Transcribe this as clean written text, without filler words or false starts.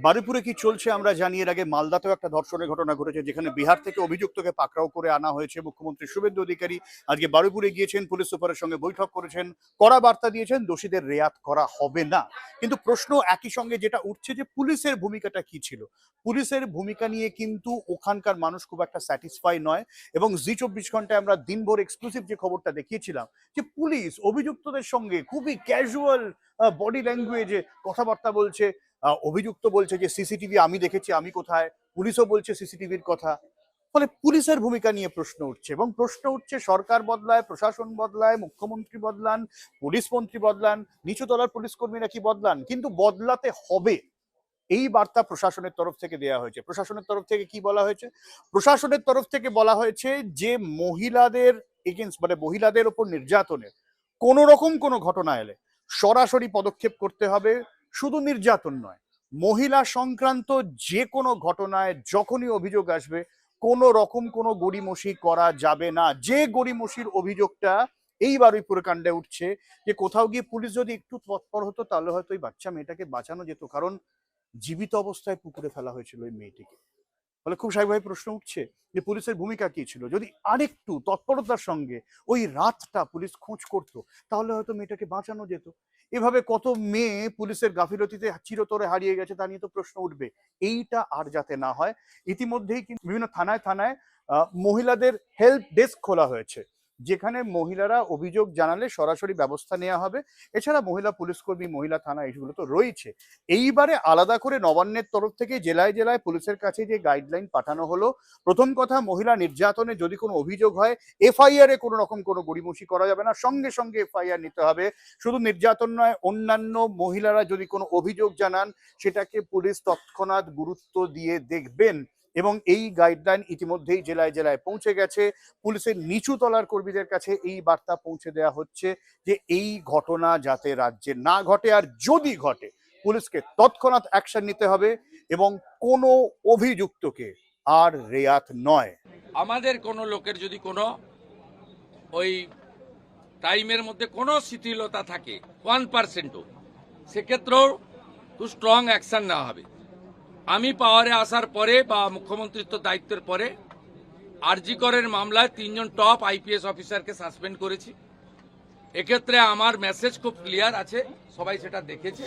বারুইপুরে কি চলছে আমরা জানি। এর আগে মালদাতেও একটা ধর্ষণের ঘটনা ঘটেছে, যেখানে বিহার থেকে অভিযুক্তকে পাকড়াও করে আনা হয়েছে। মুখ্যমন্ত্রী শুভেন্দু অধিকারী আজকে বারুইপুরে গিয়েছেন, পুলিশ সুপারের সঙ্গে বৈঠক করেছেন, কড়া বার্তা দিয়েছেন দোষীদের রেয়াত করা হবে না। কিন্তু প্রশ্ন একই সঙ্গে যেটা উঠছে যে পুলিশের ভূমিকাটা কি ছিল। পুলিশের ভূমিকা নিয়ে কিন্তু ওখানকার মানুষ খুব একটা স্যাটিসফাই নয়। এবং জি 24 ঘন্টায় আমরা দিনভর এক্সক্লুসিভ যে খবরটা দেখিয়েছিলাম যে পুলিশ অভিযুক্তদের সঙ্গে খুবই ক্যাজুয়াল বডি ল্যাঙ্গুয়েজে কথাবার্তা বলছে। অভিযুক্ত বলছে যে সিসিটিভি আমি দেখেছি, আমি কোথায়। পুলিশও বলছে সিসিটিভির কথা। ফলে পুলিশের ভূমিকা নিয়ে প্রশ্ন উঠছে, এবং প্রশ্ন উঠছে সরকার বদলায়, প্রশাসন বদলায়, মুখ্যমন্ত্রী বদলান, পুলিশ মন্ত্রী বদলান, নিচু তলার পুলিশ কর্মীরা কি বদলান, কিন্তু বদলাতে হবে। এই বার্তা প্রশাসনের তরফ থেকে দেওয়া হয়েছে। প্রশাসনের তরফ থেকে কি বলা হয়েছে? প্রশাসনের তরফ থেকে বলা হয়েছে যে মহিলাদের এগেনস্ট, মানে মহিলাদের ওপর নির্যাতনের কোন রকম কোনো ঘটনা এলে সরাসরি পদক্ষেপ করতে হবে। শুধু নির্যাতন নয়, মহিলা সংক্রান্ত যে কোনো ঘটনায় যখনই অভিযোগ আসবে কোনো রকম কোনো গড়িমসি করা যাবে না। যে গড়িমসির অভিযোগটা এই বারুইপুর কাণ্ডে উঠছে, যে কোথাও গিয়ে পুলিশ যদি একটু তৎপর হতো তাহলে হয়তো ওই বাচ্চা মেয়েটাকে বাঁচানো যেত, কারণ জীবিত অবস্থায় পুকুরে ফেলা হয়েছিল ওই মেয়েটিকে। ফলে খুব স্বাভাবিক প্রশ্ন উঠছে যে পুলিশের ভূমিকা কি ছিল। যদি আরেকটু তৎপরতার সঙ্গে ওই রাতটা পুলিশ খোঁজ করতো তাহলে হয়তো মেয়েটাকে বাঁচানো যেত। এভাবে কত মেয়ে পুলিশের গাফিলতিতে চিরতরে হারিয়ে গেছে, তা নিয়ে তো প্রশ্ন উঠবে। এইটা আর যাতে না হয়, ইতিমধ্যেই কিন্তু বিভিন্ন থানায় থানায় মহিলাদের হেল্প ডেস্ক খোলা হয়েছে, যেখানে মহিলারা অভিযোগ জানালে সরাসরি ব্যবস্থা নেওয়া হবে। এছাড়া মহিলা পুলিশকর্মী, মহিলা থানা, এগুলো তো রয়েছে। এইবারে আলাদা করে নবান্নের তরফ থেকে জেলায় জেলায় পুলিশের কাছে যে গাইডলাইন পাঠানো হলো, প্রথম কথা, মহিলা নির্যাতনে যদি কোনো অভিযোগ হয় এফআইআর এ কোনো রকম কোনো গড়িমসি করা যাবে না, সঙ্গে সঙ্গে এফআইআর নিতে হবে। শুধু নির্যাতন নয়, অন্যান্য মহিলারা যদি কোনো অভিযোগ জানান সেটাকে পুলিশ তৎক্ষণাৎ গুরুত্ব দিয়ে দেখবেন। এবং এই গাইডলাইন ইতিমধ্যেই জেলায় জেলায় পৌঁছে গেছে। পুলিশের নিচু তলার কর্মীদের কাছে এই বার্তা পৌঁছে দেওয়া হচ্ছে যে এই ঘটনা যাতে রাজ্যে না ঘটে, আর যদি ঘটে পুলিশকে তৎক্ষণাৎ অ্যাকশন নিতে হবে এবং কোনো অভিযুক্তকে আর রেয়াত নয়। আমাদের কোনো লোকের যদি কোনো ওই টাইমের মধ্যে কোনো শিথিলতা থাকে 1%ও, সেক্ষেত্রেও খুব স্ট্রং অ্যাকশন নেওয়া হবে। আমি পাওয়ারে আসার পরে বা মুখ্যমন্ত্রিত্ব দায়িত্বের পরে আরজি করের মামলায় 3 জন টপ আইপিএস অফিসারকে সাসপেন্ড করেছি। এক্ষেত্রে আমার মেসেজ খুব ক্লিয়ার আছে, সবাই সেটা দেখেছে।